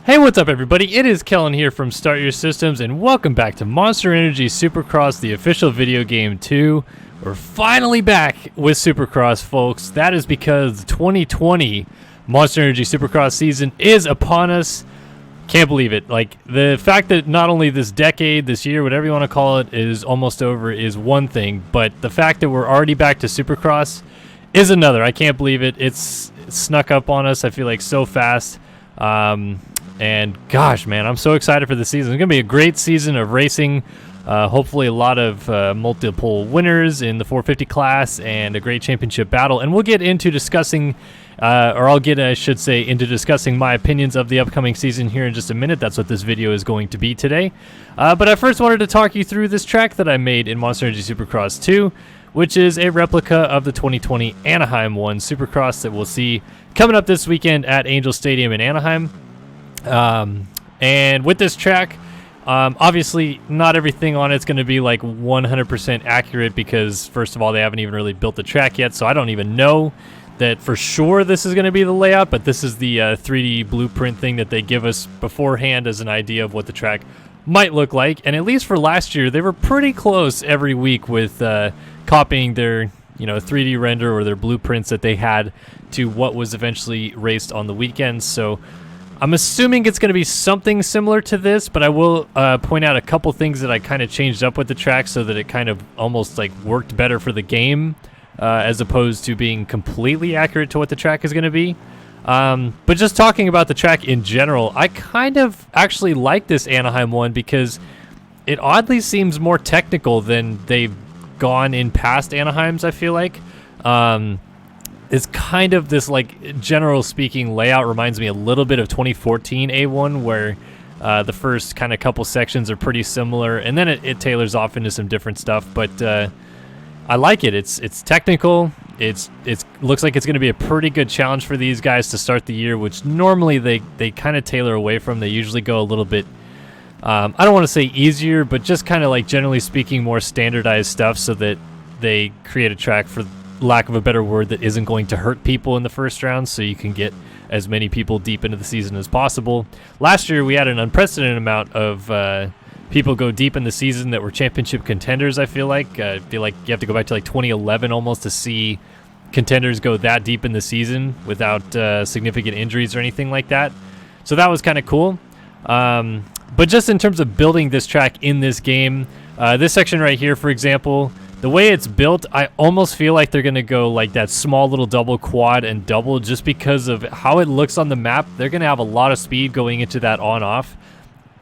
Hey, what's up everybody? It is Kellen here from Start Your Systems, and welcome back to Monster Energy Supercross, the official video game 2. We're finally back with Supercross, folks. That is because the 2020 Monster Energy Supercross season is upon us. Can't believe it. Like, the fact that not only this decade, this year, whatever you want to call it, is almost over is one thing, but the fact that we're already back to Supercross is another. I can't believe it. It's snuck up on us, I feel like, so fast. And gosh, man, I'm so excited for the season. It's going to be a great season of racing. Hopefully a lot of multiple winners in the 450 class and a great championship battle. And we'll get into discussing, I should say, into discussing my opinions of the upcoming season here in just a minute. That's what this video is going to be today. But I first wanted to talk you through this track that I made in Monster Energy Supercross 2, which is a replica of the 2020 Anaheim 1 Supercross that we'll see coming up this weekend at Angel Stadium in Anaheim. And with this track, obviously not everything on it's going to be like 100% accurate because first of all, they haven't even really built the track yet. So I don't even know that for sure this is going to be the layout, but this is the 3D blueprint thing that they give us beforehand as an idea of what the track might look like. And at least for last year, they were pretty close every week with, copying their, 3D render or their blueprints that they had to what was eventually raced on the weekends. So I'm assuming it's going to be something similar to this, but I will point out a couple things that I kind of changed up with the track so that it kind of almost like worked better for the game as opposed to being completely accurate to what the track is going to be. But just talking about the track in general, I kind of actually like this Anaheim one because it oddly seems more technical than they've gone in past Anaheims, I feel like. It's kind of this, like, general speaking layout reminds me a little bit of 2014 A1, where the first kind of couple sections are pretty similar, and then it tailors off into some different stuff. But I like it. It's technical. It looks like it's going to be a pretty good challenge for these guys to start the year, which normally they kind of tailor away from. They usually go a little bit, I don't want to say easier, but just kind of like generally speaking more standardized stuff so that they create a track, for lack of a better word, that isn't going to hurt people in the first round, so you can get as many people deep into the season as possible. Last year we had an unprecedented amount of people go deep in the season that were championship contenders. I feel like you have to go back to like 2011 almost to see contenders go that deep in the season without significant injuries or anything like that. So that was kind of cool. But just in terms of building this track in this game, this section right here, for example, the way it's built, I almost feel like they're going to go like that small little double, quad, and double just because of how it looks on the map. They're going to have a lot of speed going into that on-off.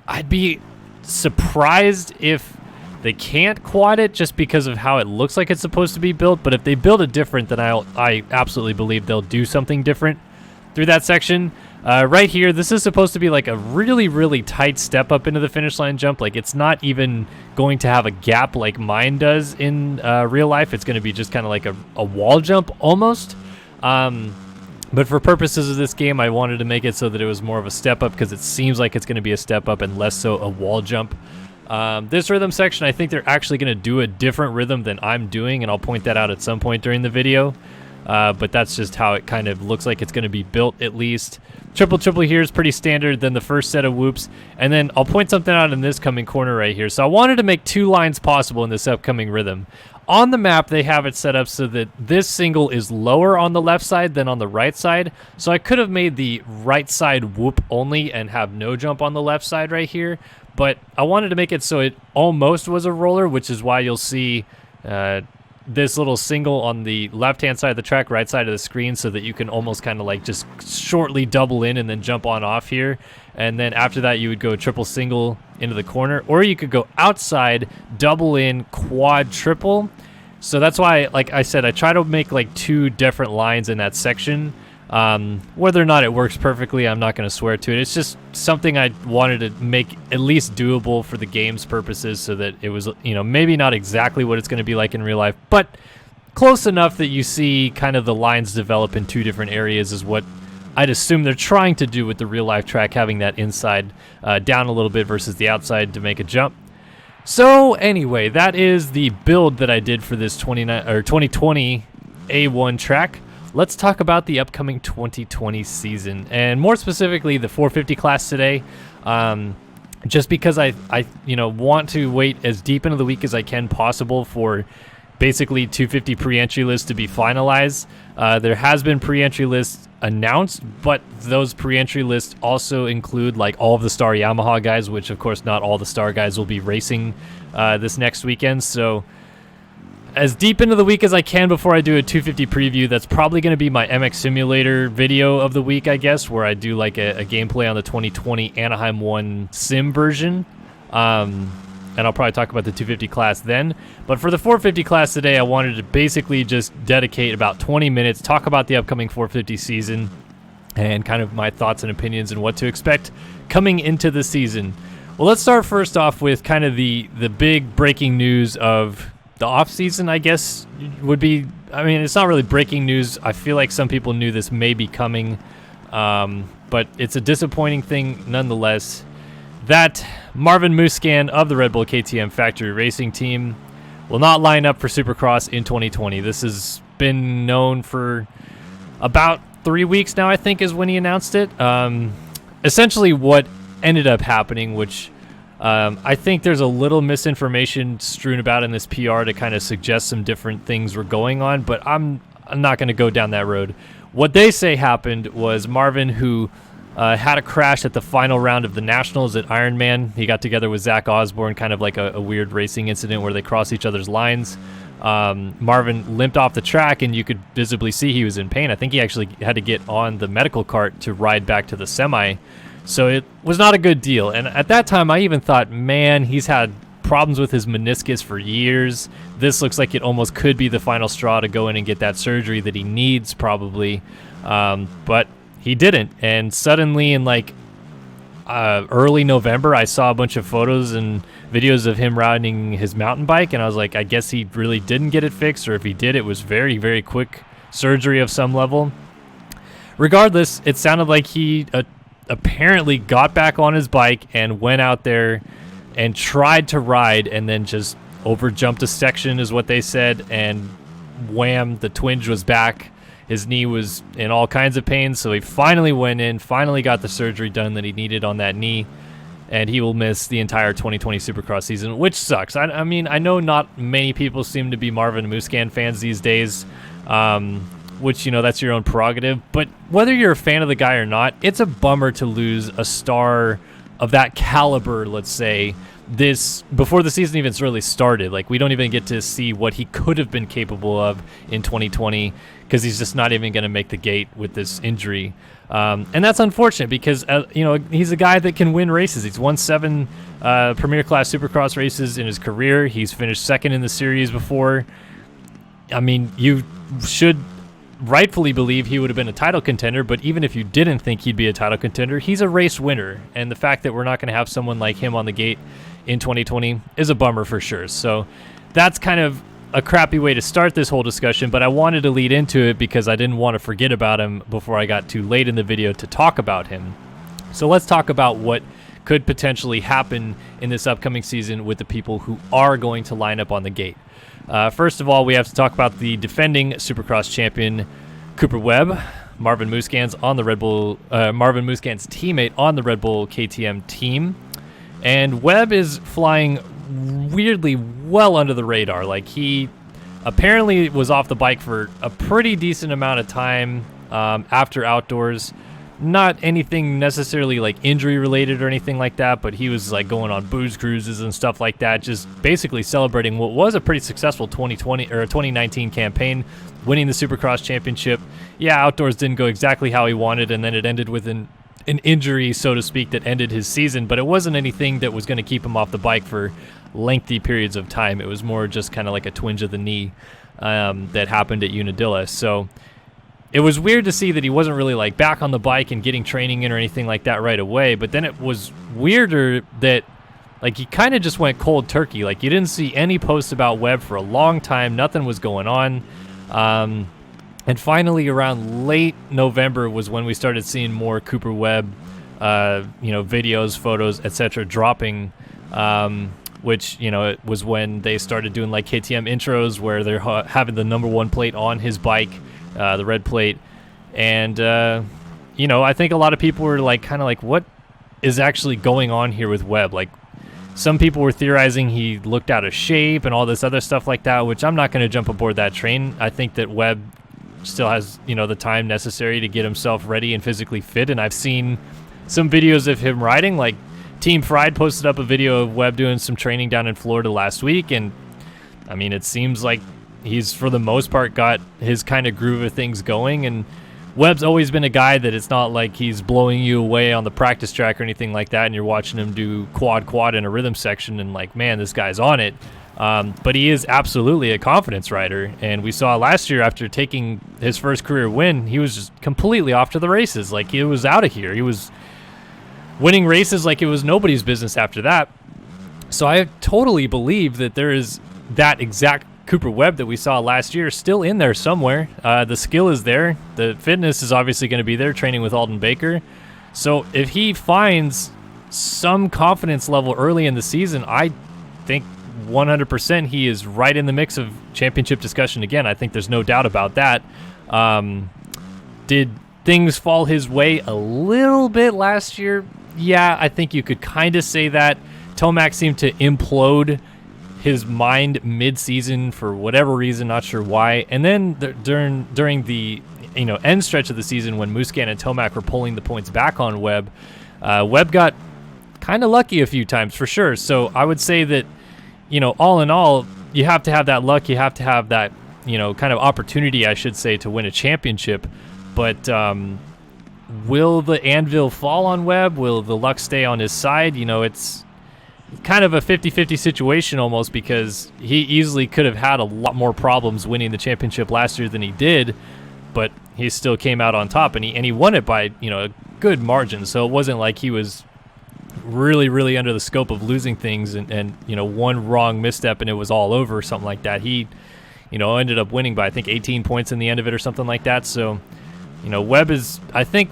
I'd be surprised if they can't quad it just because of how it looks like it's supposed to be built. But if they build it different, then I absolutely believe they'll do something different through that section. Right here, this is supposed to be like a really, really tight step up into the finish line jump. Like, it's not even going to have a gap like mine does in real life. It's going to be just kind of like a wall jump almost. But for purposes of this game, I wanted to make it so that it was more of a step up because it seems like it's going to be a step up and less so a wall jump. This rhythm section, I think they're actually going to do a different rhythm than I'm doing, and I'll point that out at some point during the video. But that's just how it kind of looks like it's going to be built, at least. Triple here is pretty standard than the first set of whoops. And then I'll point something out in this coming corner right here. So I wanted to make two lines possible in this upcoming rhythm. On the map, they have it set up so that this single is lower on the left side than on the right side. So I could have made the right side whoop only and have no jump on the left side right here. But I wanted to make it so it almost was a roller, which is why you'll see this little single on the left-hand side of the track, right side of the screen, so that you can almost kind of like just shortly double in and then jump on off here. And then after that, you would go triple single into the corner, or you could go outside, double in, quad, triple. So that's why, like I said, I try to make like two different lines in that section. Whether or not it works perfectly, I'm not going to swear to it. It's just something I wanted to make at least doable for the game's purposes so that it was, maybe not exactly what it's going to be like in real life, but close enough that you see kind of the lines develop in two different areas is what I'd assume they're trying to do with the real life track, having that inside down a little bit versus the outside to make a jump. So anyway, that is the build that I did for this 2020 A1 track. let's talk about the upcoming 2020 season, and more specifically the 450 class today. Just because I want to wait as deep into the week as I can possible for basically 250 pre-entry lists to be finalized. There has been pre-entry lists announced, but those pre-entry lists also include like all of the Star Yamaha guys, which of course not all the Star guys will be racing this next weekend. So as deep into the week as I can before I do a 250 preview, that's probably going to be my MX Simulator video of the week, I guess, where I do like a gameplay on the 2020 Anaheim 1 sim version. And I'll probably talk about the 250 class then. But for the 450 class today, I wanted to basically just dedicate about 20 minutes, talk about the upcoming 450 season, and kind of my thoughts and opinions and what to expect coming into the season. Well, let's start first off with kind of the big breaking news of the off season, I guess, would be, I mean, it's not really breaking news. I feel like some people knew this may be coming, but it's a disappointing thing nonetheless, that Marvin Musquin of the Red Bull KTM Factory Racing Team will not line up for Supercross in 2020. This has been known for about 3 weeks now, I think, is when he announced it. Essentially what ended up happening, which I think there's a little misinformation strewn about in this PR to kind of suggest some different things were going on, but I'm not going to go down that road. What they say happened was Marvin, who had a crash at the final round of the Nationals at Ironman. He got together with Zach Osborne, kind of like a weird racing incident where they crossed each other's lines. Marvin limped off the track, and you could visibly see he was in pain. I think he actually had to get on the medical cart to ride back to the semi. So it was not a good deal. And at that time, I even thought, man, he's had problems with his meniscus for years. This looks like it almost could be the final straw to go in and get that surgery that he needs probably. But he didn't. And suddenly in like early November, I saw a bunch of photos and videos of him riding his mountain bike. And I was like, I guess he really didn't get it fixed. Or if he did, it was very, very quick surgery of some level. Regardless, it sounded like he apparently got back on his bike and went out there and tried to ride and then just overjumped a section is what they said, and wham, the twinge was back. His knee was in all kinds of pain, so he finally went in, finally got the surgery done that he needed on that knee, and he will miss the entire 2020 Supercross season, which sucks. I mean, I know not many people seem to be Marvin Musquin fans these days, which, you know, that's your own prerogative. But whether you're a fan of the guy or not, it's a bummer to lose a star of that caliber, let's say, this before the season even really started. Like, we don't even get to see what he could have been capable of in 2020 because he's just not even going to make the gate with this injury. And that's unfortunate because, he's a guy that can win races. He's won 7 Premier Class Supercross races in his career. He's finished second in the series before. I mean, you should rightfully believe he would have been a title contender, but even if you didn't think he'd be a title contender, he's a race winner, and the fact that we're not going to have someone like him on the gate in 2020 is a bummer for sure. So that's kind of a crappy way to start this whole discussion, but I wanted to lead into it because I didn't want to forget about him before I got too late in the video to talk about him. So let's talk about what could potentially happen in this upcoming season with the people who are going to line up on the gate. First of all, we have to talk about the defending Supercross champion, Cooper Webb, Marvin Musquin's teammate on the Red Bull KTM team. And Webb is flying weirdly well under the radar. Like, he apparently was off the bike for a pretty decent amount of time after outdoors. Not anything necessarily like injury related or anything like that, but he was like going on booze cruises and stuff like that, just basically celebrating what was a pretty successful 2019 campaign, winning the Supercross championship. Yeah, outdoors didn't go exactly how he wanted, and then it ended with an injury, so to speak, that ended his season, but it wasn't anything that was going to keep him off the bike for lengthy periods of time. It was more just kind of like a twinge of the knee that happened at Unadilla. So it was weird to see that he wasn't really like back on the bike and getting training in or anything like that right away. But then it was weirder that like he kind of just went cold turkey. Like, you didn't see any posts about Webb for a long time. Nothing was going on. And finally around late November was when we started seeing more Cooper Webb, videos, photos, etc. dropping, which, it was when they started doing like KTM intros where they're having the number 1 plate on his bike. the red plate. And, I think a lot of people were kind of like, what is actually going on here with Webb? Like, some people were theorizing he looked out of shape and all this other stuff like that, which I'm not going to jump aboard that train. I think that Webb still has, the time necessary to get himself ready and physically fit. And I've seen some videos of him riding. Like, Team Fried posted up a video of Webb doing some training down in Florida last week. And, I mean, it seems like he's, for the most part, got his kind of groove of things going. And Webb's always been a guy that it's not like he's blowing you away on the practice track or anything like that, and you're watching him do quad in a rhythm section and like, man, this guy's on it. But he is absolutely a confidence rider, and we saw last year after taking his first career win, he was just completely off to the races. Like, he was out of here. He was winning races like it was nobody's business after that. So I totally believe that there is that exact Cooper Webb that we saw last year still in there somewhere. The skill is there. The fitness is obviously going to be there, training with Alden Baker. So if he finds some confidence level early in the season, I think 100% he is right in the mix of championship discussion again. I think there's no doubt about that. Did things fall his way a little bit last year? Yeah, I think you could kind of say that. Tomac seemed to implode his mind mid-season for whatever reason, not sure why. And then during the end stretch of the season when Musquin and Tomac were pulling the points back on Webb, Webb got kind of lucky a few times for sure. So I would say that, all in all, you have to have that luck. You have to have that, kind of opportunity, I should say, to win a championship. But will the anvil fall on Webb? Will the luck stay on his side? It's kind of a 50-50 situation almost, because he easily could have had a lot more problems winning the championship last year than he did, but he still came out on top, and he won it by a good margin. So it wasn't like he was really under the scope of losing things and one wrong misstep and it was all over or something like that. He ended up winning by I think 18 points in the end of it or something like that. So Webb is, I think,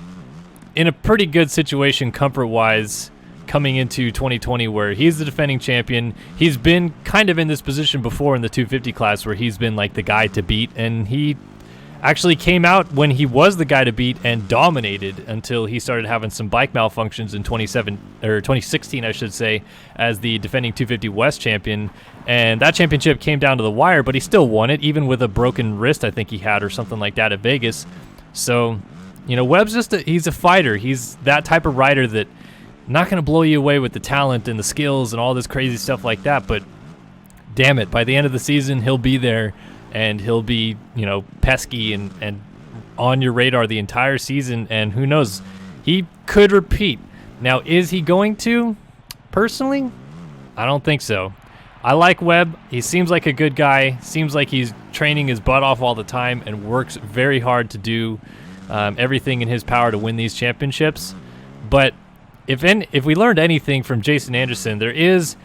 in a pretty good situation comfort-wise coming into 2020, where he's the defending champion. He's been kind of in this position before in the 250 class where he's been like the guy to beat, and he actually came out when he was the guy to beat and dominated until he started having some bike malfunctions in 2016, I should say, as the defending 250 West champion. And that championship came down to the wire, but he still won it, even with a broken wrist I think he had or something like that at Vegas. So, Webb's he's a fighter. He's that type of rider that not going to blow you away with the talent and the skills and all this crazy stuff like that, but damn it, by the end of the season, he'll be there, and he'll be, pesky and on your radar the entire season, and who knows, he could repeat. Now, is he going to? Personally, I don't think so. I like Webb. He seems like a good guy, seems like he's training his butt off all the time and works very hard to do everything in his power to win these championships, but if we learned anything from Jason Anderson, there is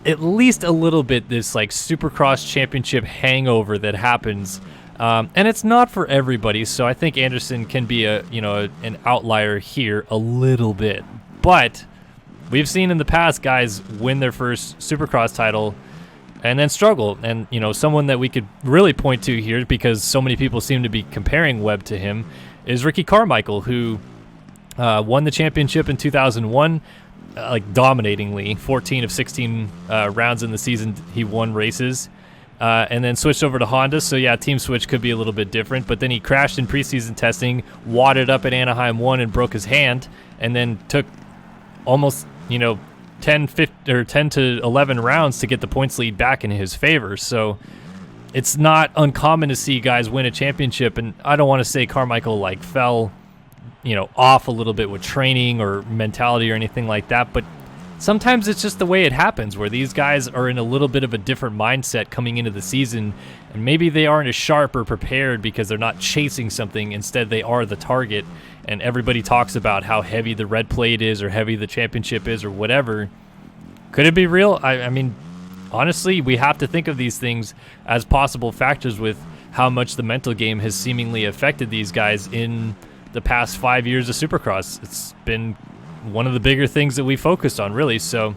at least a little bit this like Supercross championship hangover that happens, and it's not for everybody. So I think Anderson can be an outlier here a little bit. But we've seen in the past guys win their first Supercross title and then struggle. And someone that we could really point to here, because so many people seem to be comparing Webb to him, is Ricky Carmichael, who won the championship in 2001, dominatingly. 14 of 16 rounds in the season he won races, and then switched over to Honda. So yeah, team switch could be a little bit different, but then he crashed in preseason testing, wadded up at Anaheim 1 and broke his hand, and then took almost 10 to 11 rounds to get the points lead back in his favor. So it's not uncommon to see guys win a championship, and I don't want to say Carmichael fell off a little bit with training or mentality or anything like that, but sometimes it's just the way it happens, where these guys are in a little bit of a different mindset coming into the season, and maybe they aren't as sharp or prepared because they're not chasing something. Instead, they are the target, and everybody talks about how heavy the red plate is or heavy the championship is or whatever. Could it be real? I mean, honestly, we have to think of these things as possible factors with how much the mental game has seemingly affected these guys in the past 5 years of Supercross. It's been one of the bigger things that we focused on, really. So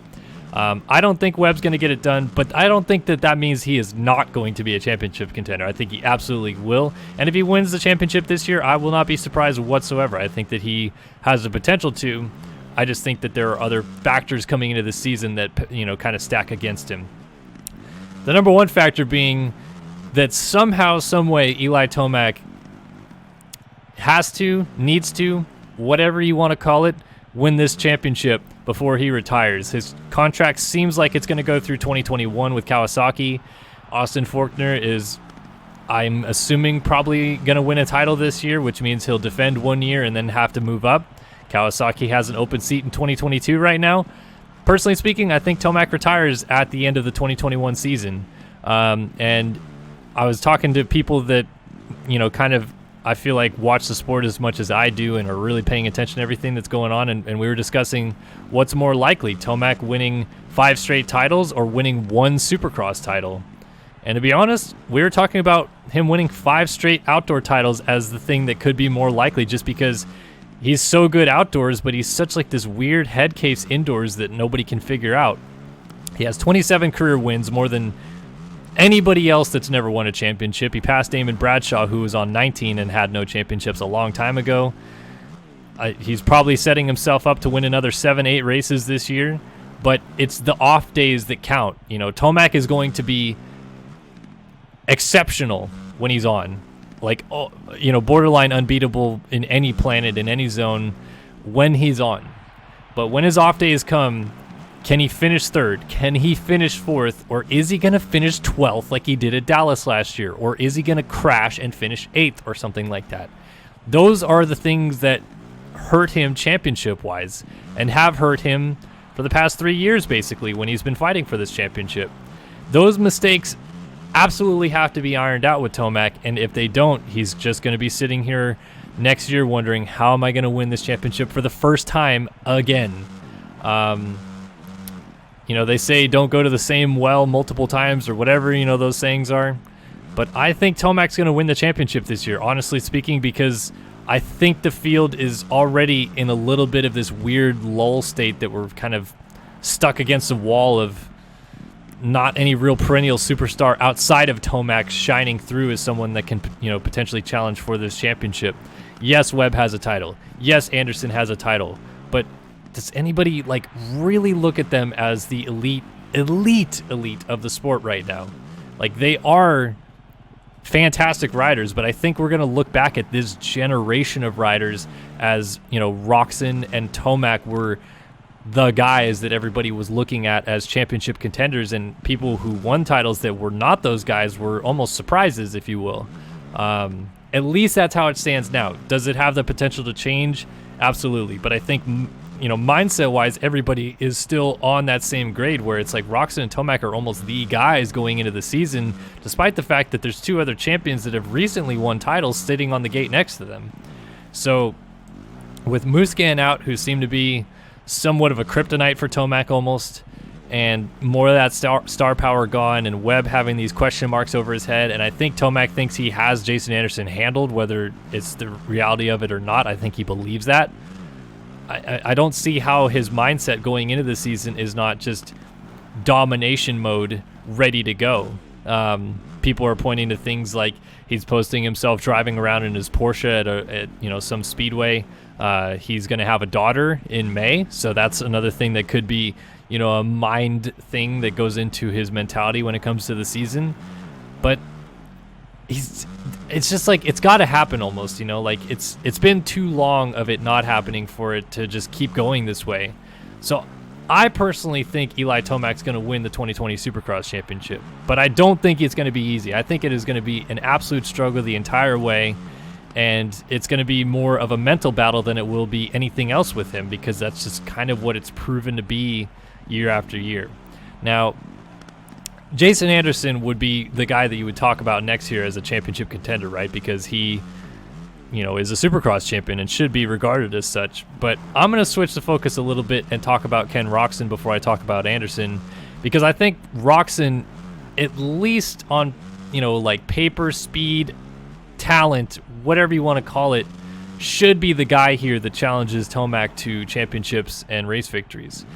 I don't think Webb's going to get it done, but I don't think that means he is not going to be a championship contender. I think he absolutely will. And if he wins the championship this year, I will not be surprised whatsoever. I think that he has the potential to. I just think that there are other factors coming into the season that, kind of stack against him. The number one factor being that somehow, some way, Eli Tomac needs to, whatever you want to call it, win this championship before he retires. His contract seems like it's going to go through 2021 with Kawasaki. Austin Forkner is, I'm assuming, probably going to win a title this year, which means he'll defend 1 year and then have to move up. Kawasaki has an open seat in 2022 right now. Personally speaking, I think Tomac retires at the end of the 2021 season. And I was talking to people that, kind of, I feel like watch the sport as much as I do and are really paying attention to everything that's going on. And we were discussing what's more likely, Tomac winning 5 straight titles or winning 1 Supercross title. And to be honest, we were talking about him winning 5 straight outdoor titles as the thing that could be more likely, just because he's so good outdoors, but he's such like this weird head case indoors that nobody can figure out. He has 27 career wins, more than anybody else that's never won a championship. He passed Damon Bradshaw, who was on 19 and had no championships a long time ago. He's probably setting himself up to win another 7-8 races this year, but it's the off days that count. Tomac is going to be exceptional when he's on. Borderline unbeatable in any planet, in any zone when he's on. But when his off days come, can he finish 3rd? Can he finish 4th? Or is he going to finish 12th like he did at Dallas last year? Or is he going to crash and finish 8th or something like that? Those are the things that hurt him championship-wise and have hurt him for the past 3 years, basically, when he's been fighting for this championship. Those mistakes absolutely have to be ironed out with Tomac, and if they don't, he's just going to be sitting here next year wondering, how am I going to win this championship for the first time again? They say don't go to the same well multiple times or whatever, those sayings are. But I think Tomac's going to win the championship this year, honestly speaking, because I think the field is already in a little bit of this weird lull state that we're kind of stuck against a wall of not any real perennial superstar outside of Tomac shining through as someone that can, potentially challenge for this championship. Yes, Webb has a title. Yes, Anderson has a title. But does anybody really look at them as the elite of the sport right now? They are fantastic riders, but I think we're going to look back at this generation of riders as, Roczen and Tomac were the guys that everybody was looking at as championship contenders, and people who won titles that were not those guys were almost surprises, if you will. At least that's how it stands now. Does it have the potential to change? Absolutely. But I think, mindset-wise, everybody is still on that same grade where it's like Roczen and Tomac are almost the guys going into the season, despite the fact that there's 2 other champions that have recently won titles sitting on the gate next to them. So with Musquin out, who seemed to be somewhat of a kryptonite for Tomac almost, and more of that star power gone, and Webb having these question marks over his head, and I think Tomac thinks he has Jason Anderson handled, whether it's the reality of it or not. I think he believes that. I don't see how his mindset going into the season is not just domination mode, ready to go. People are pointing to things like he's posting himself driving around in his Porsche at some speedway. He's going to have a daughter in May, so that's another thing that could be, a mind thing that goes into his mentality when it comes to the season. But it's just it's got to happen almost, it's been too long of it not happening for it to just keep going this way. So I personally think Eli Tomac's going to win the 2020 Supercross Championship, but I don't think it's going to be easy. I think it is going to be an absolute struggle the entire way, and it's going to be more of a mental battle than it will be anything else with him, because that's just kind of what it's proven to be year after year. Now, Jason Anderson would be the guy that you would talk about next year as a championship contender, right? Because he, is a Supercross champion and should be regarded as such. But I'm going to switch the focus a little bit and talk about Ken Roczen before I talk about Anderson, because I think Roczen, at least on, paper, speed, talent, whatever you want to call it, should be the guy here that challenges Tomac to championships and race victories.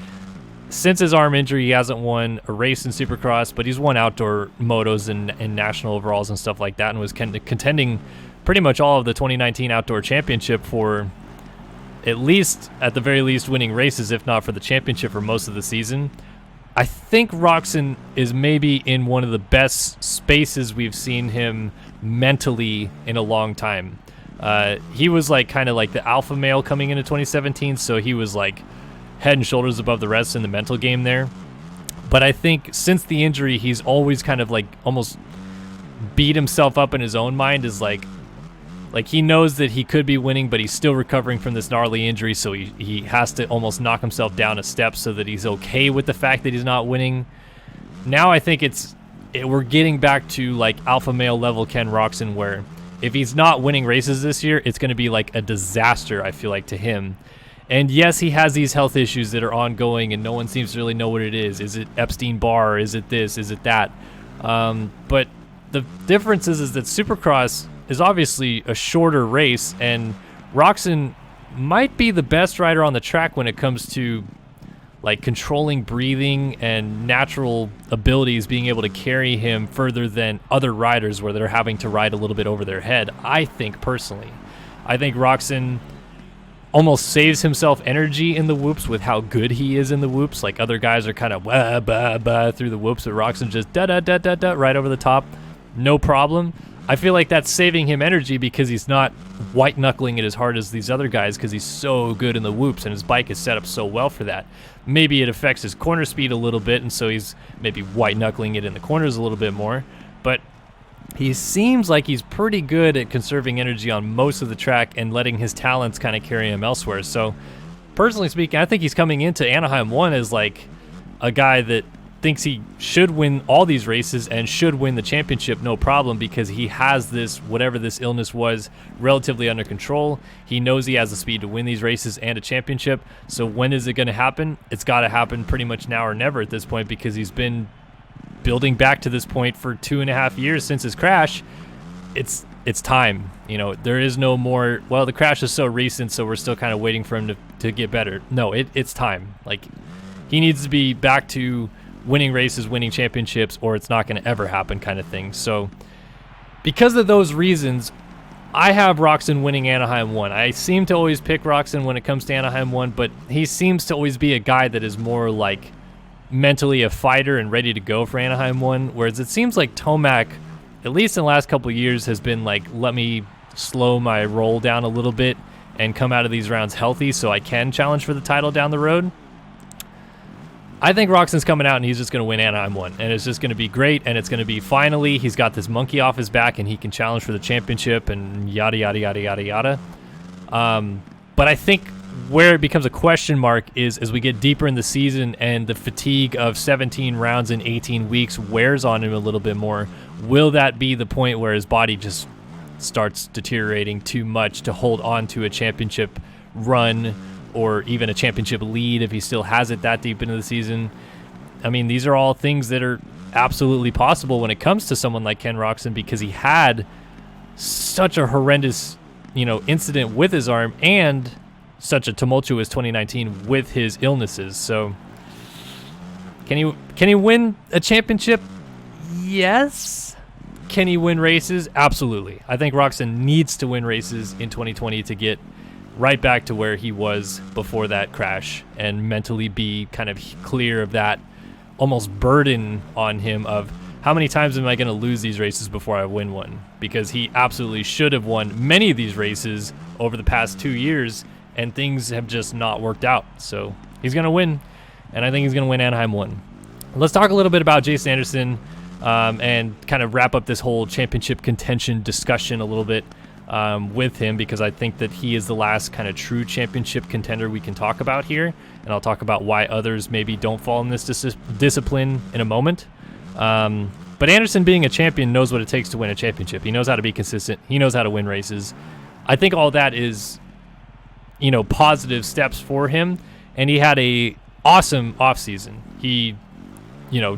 since his arm injury, he hasn't won a race in Supercross, but he's won outdoor motos and national overalls and stuff like that, and was contending pretty much all of the 2019 outdoor championship for at the very least, winning races, if not for the championship for most of the season. I think Roczen is maybe in one of the best spaces we've seen him mentally in a long time. He was kind of like the alpha male coming into 2017, so he was head and shoulders above the rest in the mental game there. But I think since the injury, he's always kind of almost beat himself up in his own mind, is he knows that he could be winning, but he's still recovering from this gnarly injury, so he has to almost knock himself down a step so that he's okay with the fact that he's not winning. Now I think we're getting back to alpha male level Ken Roczen, where if he's not winning races this year, it's going to be a disaster, I feel to him. And yes, he has these health issues that are ongoing, and no one seems to really know what it is. Is it Epstein-Barr? Is it this? Is it that? But the difference is that Supercross is obviously a shorter race, and Roczen might be the best rider on the track when it comes to controlling breathing and natural abilities, being able to carry him further than other riders where they're having to ride a little bit over their head. I think Roczen almost saves himself energy in the whoops with how good he is in the whoops. Other guys are kind of wah, bah, bah, through the whoops, but Roczen just da-da-da-da-da right over the top, no problem. I feel that's saving him energy because he's not white-knuckling it as hard as these other guys because he's so good in the whoops and his bike is set up so well for that. Maybe it affects his corner speed a little bit, and so he's maybe white-knuckling it in the corners a little bit more. But he seems like he's pretty good at conserving energy on most of the track and letting his talents kind of carry him elsewhere. So, personally speaking, I think he's coming into Anaheim 1 as a guy that thinks he should win all these races and should win the championship no problem because he has this, whatever this illness was, relatively under control. He knows he has the speed to win these races and a championship. So when is it going to happen? It's got to happen pretty much now or never at this point because he's been building back to this point for 2.5 years since his crash. It's time. There is no more, well, the crash is so recent, so we're still kind of waiting for him to get better. No, it's time. He needs to be back to winning races, winning championships, or it's not going to ever happen kind of thing. So because of those reasons, I have Roczen winning Anaheim 1. I seem to always pick Roczen when it comes to Anaheim 1, but he seems to always be a guy that is more mentally a fighter and ready to go for Anaheim 1, whereas it seems like Tomac, at least in the last couple of years, has been let me slow my roll down a little bit and come out of these rounds healthy so I can challenge for the title down the road. I think Roczen's coming out and he's just going to win Anaheim 1, and it's just going to be great, and it's going to be finally he's got this monkey off his back and he can challenge for the championship and yada, yada, yada, yada, yada. But I think where it becomes a question mark is as we get deeper in the season and the fatigue of 17 rounds in 18 weeks wears on him a little bit more. Will that be the point where his body just starts deteriorating too much to hold on to a championship run or even a championship lead if he still has it that deep into the season? I mean, these are all things that are absolutely possible when it comes to someone like Ken Roczen because he had such a horrendous, incident with his arm and such a tumultuous 2019 with his illnesses. So can he win a championship? Yes. Can he win races? Absolutely. I think Roczen needs to win races in 2020 to get right back to where he was before that crash and mentally be kind of clear of that almost burden on him of how many times am I going to lose these races before I win one? Because he absolutely should have won many of these races over the past 2 years, and things have just not worked out. So he's going to win, and I think he's going to win Anaheim 1. Let's talk a little bit about Jason Anderson and kind of wrap up this whole championship contention discussion a little bit with him, because I think that he is the last kind of true championship contender we can talk about here, and I'll talk about why others maybe don't fall in this discipline in a moment. But Anderson, being a champion, knows what it takes to win a championship. He knows how to be consistent. He knows how to win races. I think all that is, positive steps for him, and he had a awesome offseason. He,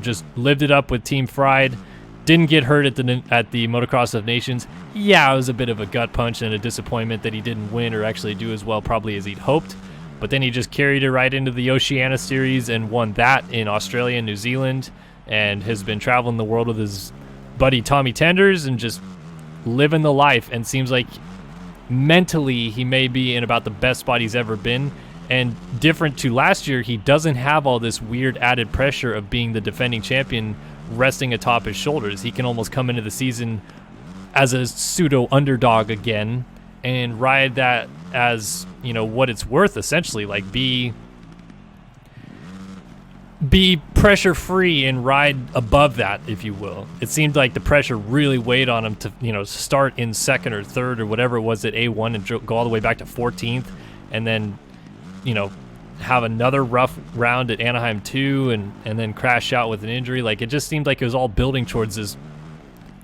just lived it up with Team Fried. Didn't get hurt at the Motocross of Nations. Yeah, it was a bit of a gut punch and a disappointment that he didn't win or actually do as well probably as he'd hoped. but then he just carried it right into the Oceania Series and won that in Australia and New Zealand, and has been traveling the world with his buddy Tommy Tenders and just living the life, and seems like mentally he may be in about the best spot he's ever been. And different to last year, he doesn't have all this weird added pressure of being the defending champion resting atop his shoulders. He can almost come into the season as a pseudo underdog again and ride that as, you know, what it's worth, essentially. Like, be pressure free and ride above that, if you will. It seemed like the pressure really weighed on him to, you know, start in second or third or whatever it was at A1 and go all the way back to 14th, and then, you know, have another rough round at Anaheim 2 and then crash out with an injury. Like, it just seemed like it was all building towards this,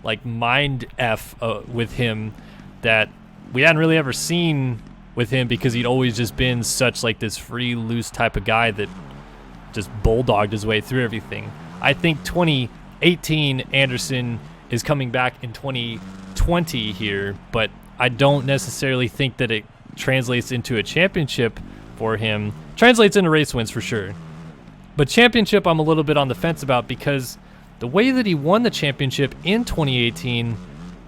like, mind F with him that we hadn't really ever seen with him, because he'd always just been such, like, this free, loose type of guy that just bulldogged his way through everything. I think 2018 Anderson is coming back in 2020 here, but I don't necessarily think that it translates into a championship for him. Translates into race wins for sure, but championship I'm a little bit on the fence about, because the way that he won the championship in 2018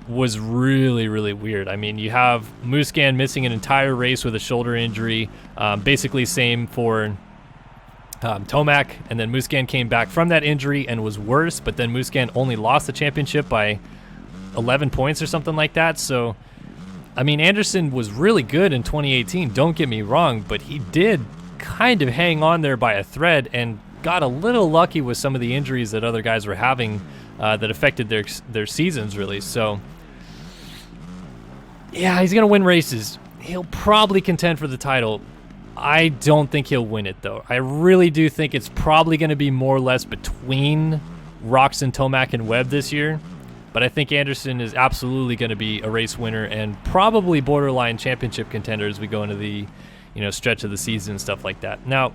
was really, really weird. I mean, you have Musquin missing an entire race with a shoulder injury, basically same for Tomac, and then Musquin came back from that injury and was worse, but then Musquin only lost the championship by 11 points or something like that. So, I mean, Anderson was really good in 2018, don't get me wrong, but he did kind of hang on there by a thread and got a little lucky with some of the injuries that other guys were having that affected their seasons, really. So, yeah, he's going to win races. He'll probably contend for the title. I don't think he'll win it, though. I really do think it's probably going to be more or less between Roczen, Tomac, and Webb this year. But I think Anderson is absolutely going to be a race winner and probably borderline championship contender as we go into the, you know, stretch of the season and stuff like that. Now,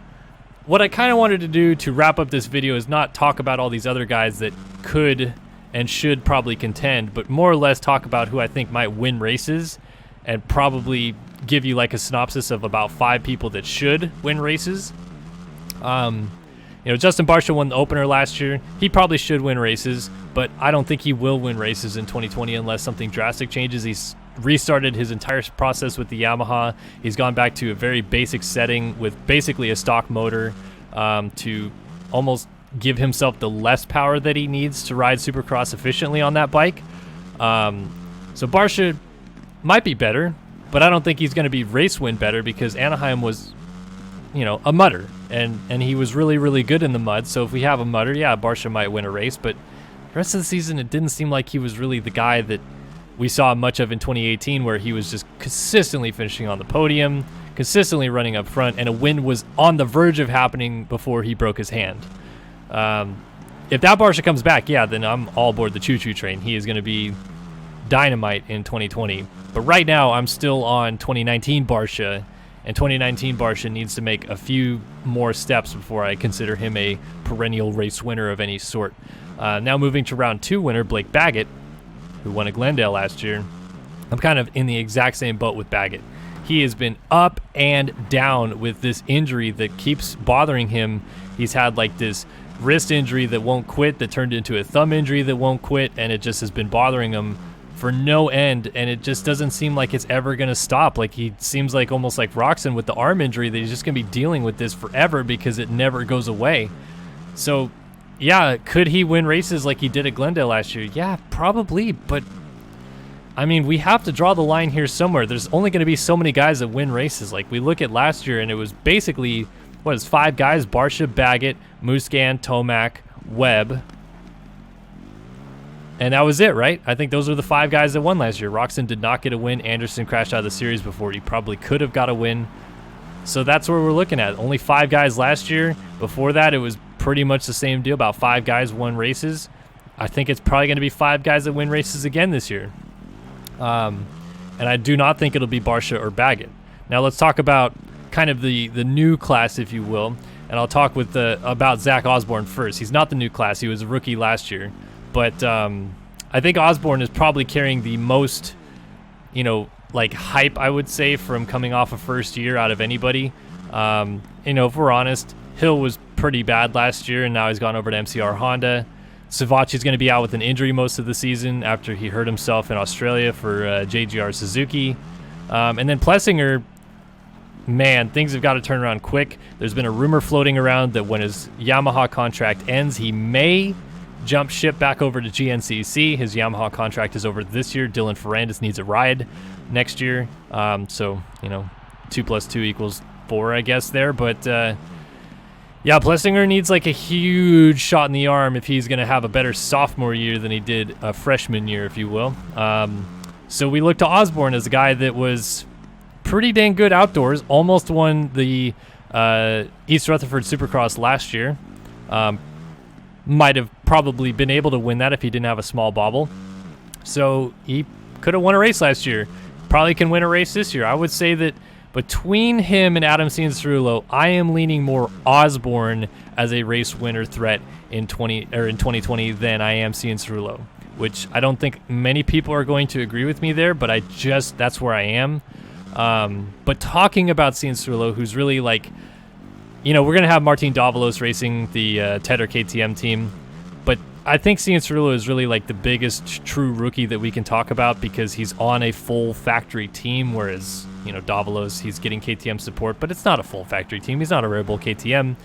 what I kind of wanted to do to wrap up this video is not talk about all these other guys that could and should probably contend, but more or less talk about who I think might win races, and probably give you like a synopsis of about 5 people that should win races. You know, Justin Barcia won the opener last year. He probably should win races, but I don't think he will win races in 2020 unless something drastic changes. He's restarted his entire process with the Yamaha. He's gone back to a very basic setting with basically a stock motor to almost give himself the less power that he needs to ride Supercross efficiently on that bike. So Barcia might be better, but I don't think he's going to be race win better, because Anaheim was, you know, a mudder, and he was really, really good in the mud. So if we have a mudder, yeah, Barcia might win a race, but the rest of the season it didn't seem like he was really the guy that we saw much of in 2018, where he was just consistently finishing on the podium, consistently running up front, and a win was on the verge of happening before he broke his hand. If that Barcia comes back, yeah, then I'm all aboard the choo-choo train. He is going to be dynamite in 2020. But right now, I'm still on 2019 Barcia, and 2019 Barcia needs to make a few more steps before I consider him a perennial race winner of any sort. Now moving to round 2 winner, Blake Baggett, who won at Glendale last year. I'm kind of in the exact same boat with Baggett. He has been up and down with this injury that keeps bothering him. He's had like this wrist injury that won't quit, that turned into a thumb injury that won't quit, and it just has been bothering him for no end, and it just doesn't seem like it's ever going to stop. Like, he seems like almost like Roczen with the arm injury, that he's just going to be dealing with this forever because it never goes away. So, yeah, could he win races like he did at Glendale last year? Yeah, probably, but I mean, we have to draw the line here somewhere. There's only going to be so many guys that win races. Like, we look at last year, and it was basically, what is 5 guys? Barcia, Baggett, Musquin, Tomac, Webb. And that was it, right? I think those were the 5 guys that won last year. Roczen did not get a win. Anderson crashed out of the series before he probably could have got a win. So that's where we're looking at. Only 5 guys last year. Before that, it was pretty much the same deal. About 5 guys won races. I think it's probably going to be 5 guys that win races again this year. And I do not think it'll be Barcia or Baggett. Now let's talk about kind of the new class, if you will. And I'll talk with about Zach Osborne first. He's not the new class. He was a rookie last year. But I think Osborne is probably carrying the most, you know, like hype, I would say, from coming off a first year out of anybody. If we're honest, Hill was pretty bad last year, and now he's gone over to MCR Honda. Savachi's going to be out with an injury most of the season after he hurt himself in Australia for JGR Suzuki. And then Plessinger, man, things have got to turn around quick. There's been a rumor floating around that when his Yamaha contract ends, he may jump ship back over to GNCC. His Yamaha contract is over this year. Dylan Ferrandis needs a ride next year. 2 + 2 = 4, I guess, there. But, Plessinger needs like a huge shot in the arm if he's going to have a better sophomore year than he did a freshman year, if you will. So we look to Osborne as a guy that was pretty dang good outdoors, almost won the East Rutherford Supercross last year. Might have probably been able to win that if he didn't have a small bobble. So he could have won a race last year. Probably can win a race this year. I would say that between him and Adam Cianciarulo, I am leaning more Osborne as a race winner threat in 2020 than I am Cianciarulo, which I don't think many people are going to agree with me there, but that's where I am. But talking about Cianciarulo, who's really like, we're going to have Martin Davalos racing the Tedder KTM team, but I think Cianciarulo is really like the biggest true rookie that we can talk about because he's on a full factory team, whereas Davalos, he's getting KTM support, but it's not a full factory team. He's not a Red Bull KTM.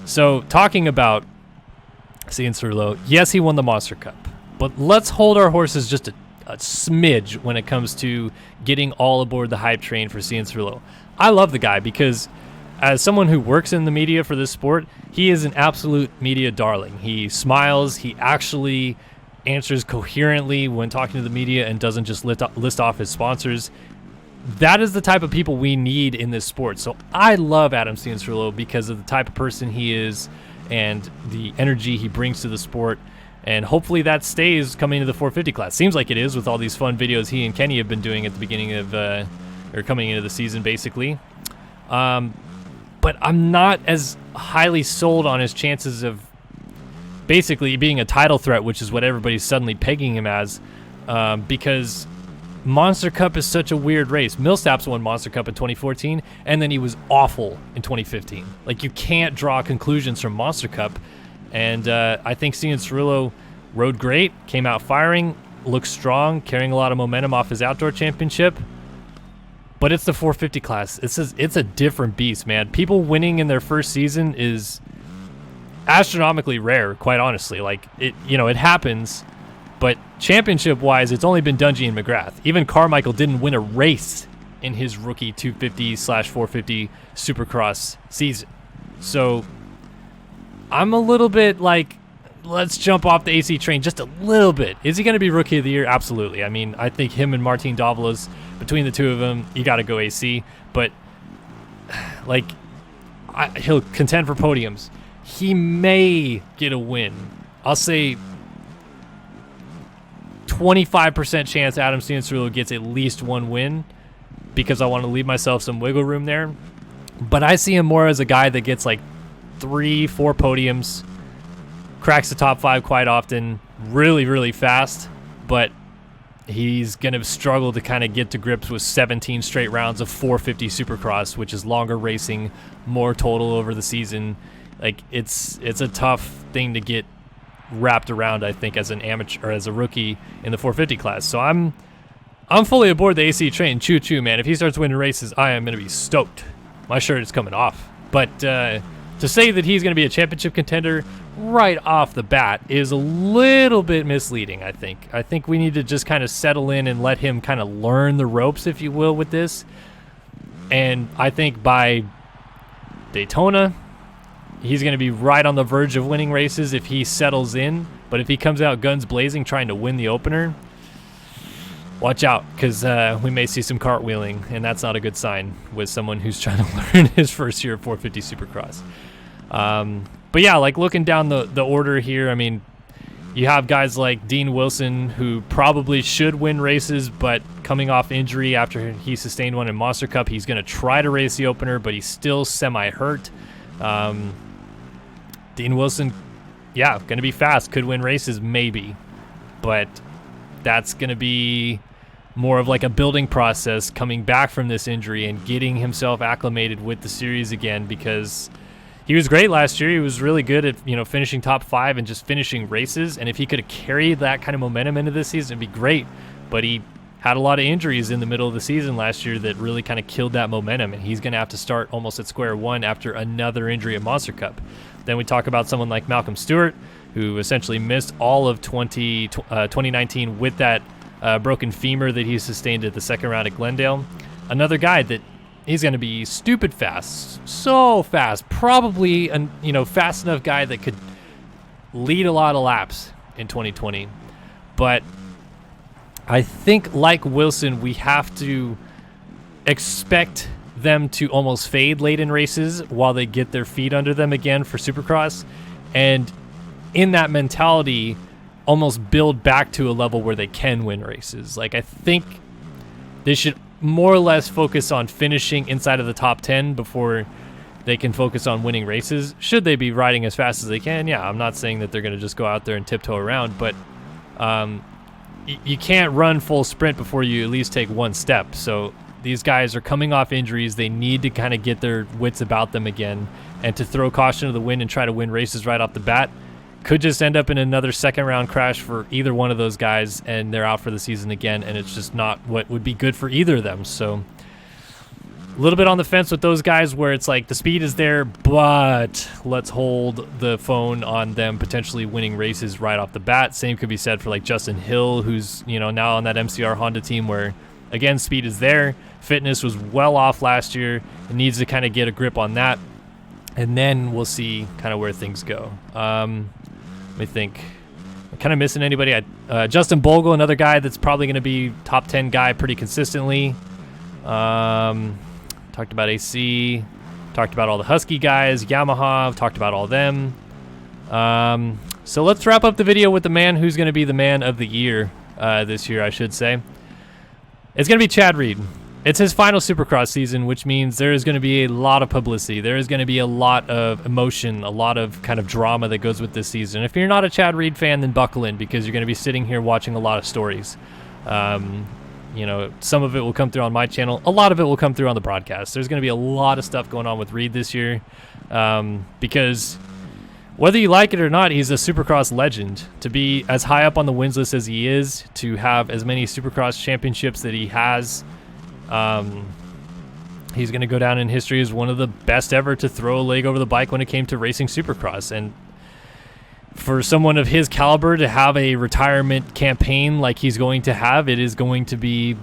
So talking about Cianciarulo, yes, he won the Monster Cup, but let's hold our horses just a smidge when it comes to getting all aboard the hype train for Cianciarulo. I love the guy because as someone who works in the media for this sport, he is an absolute media darling. He smiles. He actually answers coherently when talking to the media and doesn't just list off his sponsors. That is the type of people we need in this sport. So I love Adam Cianciarulo because of the type of person he is and the energy he brings to the sport. And hopefully that stays coming into the 450 class. Seems like it is with all these fun videos he and Kenny have been doing at the beginning of, or coming into the season, basically. But I'm not as highly sold on his chances of basically being a title threat, which is what everybody's suddenly pegging him as, because Monster Cup is such a weird race. Millsaps won Monster Cup in 2014, and then he was awful in 2015. Like, you can't draw conclusions from Monster Cup, and I think Cianciarulo rode great, came out firing, looks strong, carrying a lot of momentum off his outdoor championship. But it's the 450 class. It's a different beast, man. People winning in their first season is astronomically rare, quite honestly. Like, it happens, but championship-wise, it's only been Dungey and McGrath. Even Carmichael didn't win a race in his rookie 250/450 Supercross season. So I'm a little bit like, let's jump off the AC train just a little bit. Is he going to be Rookie of the Year? Absolutely. I mean, I think him and Martin Davalos, between the two of them, you got to go AC. But, like, he'll contend for podiums. He may get a win. I'll say 25% chance Adam Cianciarulo gets at least one win because I want to leave myself some wiggle room there. But I see him more as a guy that gets, like, 3-4 podiums, cracks the top 5 quite often, really, really fast, but he's going to struggle to kind of get to grips with 17 straight rounds of 450 Supercross, which is longer racing, more total over the season. Like, it's a tough thing to get wrapped around, I think, as an amateur or as a rookie in the 450 class. So I'm fully aboard the AC train. Choo choo, man. If he starts winning races, I am going to be stoked. My shirt is coming off. But to say that he's going to be a championship contender right off the bat is a little bit misleading, I think. I think we need to just kind of settle in and let him kind of learn the ropes, if you will, with this. And I think by Daytona, he's going to be right on the verge of winning races if he settles in. But if he comes out guns blazing trying to win the opener, watch out, because we may see some cartwheeling, and that's not a good sign with someone who's trying to learn his first year of 450 Supercross. But yeah, like looking down the order here, I mean, you have guys like Dean Wilson, who probably should win races, but coming off injury after he sustained one in Monster Cup, he's going to try to race the opener, but he's still semi-hurt. Dean Wilson, yeah, going to be fast, could win races, maybe, but that's going to be more of like a building process coming back from this injury and getting himself acclimated with the series again, because he was great last year. He was really good at, finishing top 5 and just finishing races. And if he could have carried that kind of momentum into this season, it'd be great. But he had a lot of injuries in the middle of the season last year that really kind of killed that momentum. And he's going to have to start almost at square one after another injury at Monster Cup. Then we talk about someone like Malcolm Stewart, who essentially missed all of 2019 with that broken femur that he sustained at the second round at Glendale. Another guy that he's going to be stupid fast, so fast, probably a fast enough guy that could lead a lot of laps in 2020. But I think, like Wilson, we have to expect them to almost fade late in races while they get their feet under them again for Supercross, and in that mentality almost build back to a level where they can win races. Like, I think they should more or less focus on finishing inside of the top 10 before they can focus on winning races. Should they be riding as fast as they can? Yeah, I'm not saying that they're going to just go out there and tiptoe around, but you can't run full sprint before you at least take one step. So these guys are coming off injuries. They need to kind of get their wits about them again, and to throw caution to the wind and try to win races right off the bat could just end up in another second round crash for either one of those guys, and they're out for the season again, and it's just not what would be good for either of them. So a little bit on the fence with those guys, where it's like the speed is there, but let's hold the phone on them potentially winning races right off the bat. Same could be said for like Justin Hill, who's now on that MCR Honda team, where again, speed is there, fitness was well off last year, and needs to kind of get a grip on that, and then we'll see kind of where things go. Let me think. I'm kind of missing anybody. Justin Bogle, another guy that's probably going to be top 10 guy pretty consistently. Talked about AC. Talked about all the Husky guys. Yamaha. I've talked about all them. So let's wrap up the video with the man who's going to be the man of the year this year, I should say. It's going to be Chad Reed. It's his final Supercross season, which means there is going to be a lot of publicity. There is going to be a lot of emotion, a lot of kind of drama that goes with this season. If you're not a Chad Reed fan, then buckle in, because you're going to be sitting here watching a lot of stories. Some of it will come through on my channel. A lot of it will come through on the broadcast. There's going to be a lot of stuff going on with Reed this year, because whether you like it or not, he's a Supercross legend. To be as high up on the wins list as he is, to have as many Supercross championships that he has, he's going to go down in history as one of the best ever to throw a leg over the bike when it came to racing Supercross. And for someone of his caliber to have a retirement campaign like he's going to have, it is going to be,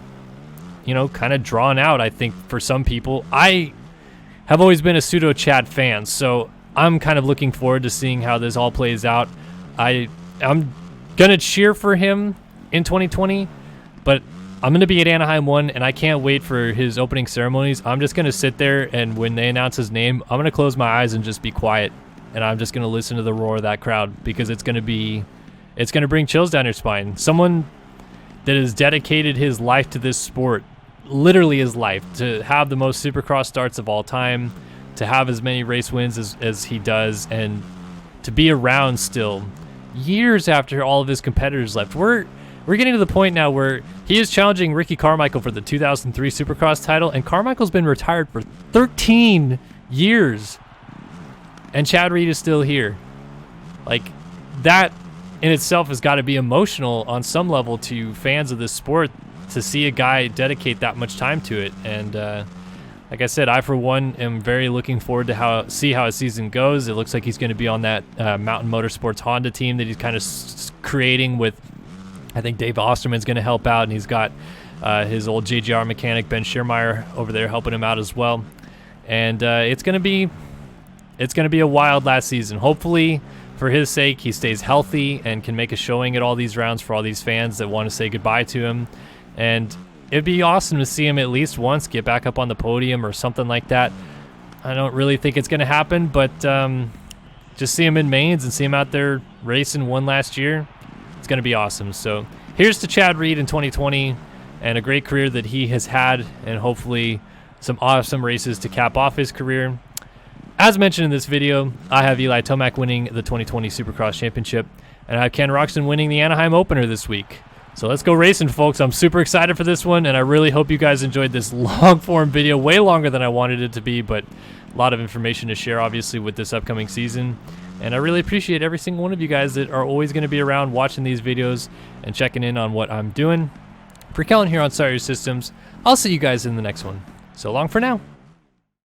kind of drawn out, I think, for some people. I have always been a pseudo Chad fan, so I'm kind of looking forward to seeing how this all plays out. I'm going to cheer for him in 2020, but I'm going to be at Anaheim 1, and I can't wait for his opening ceremonies. I'm just going to sit there, and when they announce his name, I'm going to close my eyes and just be quiet, and I'm just going to listen to the roar of that crowd, because it's going to bring chills down your spine. Someone that has dedicated his life to this sport, literally his life, to have the most Supercross starts of all time, to have as many race wins as he does, and to be around still years after all of his competitors left. We're getting to the point now where he is challenging Ricky Carmichael for the 2003 Supercross title, and Carmichael's been retired for 13 years, and Chad Reed is still here. Like, that in itself has got to be emotional on some level to fans of this sport, to see a guy dedicate that much time to it. And like I said, I for one am very looking forward to see how his season goes. It looks like he's going to be on that Mountain Motorsports Honda team that he's kind of creating with. I think Dave Osterman's going to help out, and he's got his old JGR mechanic Ben Schiermeyer over there helping him out as well. And it's going to be a wild last season. Hopefully, for his sake, he stays healthy and can make a showing at all these rounds for all these fans that want to say goodbye to him. And it'd be awesome to see him at least once get back up on the podium or something like that. I don't really think it's going to happen, but just see him in mains and see him out there racing one last year. It's going to be awesome. So here's to Chad Reed in 2020 and a great career that he has had, and hopefully some awesome races to cap off his career. As mentioned in this video, I have Eli Tomac winning the 2020 Supercross Championship, and I have Ken Roczen winning the Anaheim Opener this week. So let's go racing, folks. I'm super excited for this one, and I really hope you guys enjoyed this long-form video, way longer than I wanted it to be, but a lot of information to share, obviously, with this upcoming season. And I really appreciate every single one of you guys that are always going to be around watching these videos and checking in on what I'm doing. For Kellen here on Sire Systems, I'll see you guys in the next one. So long for now.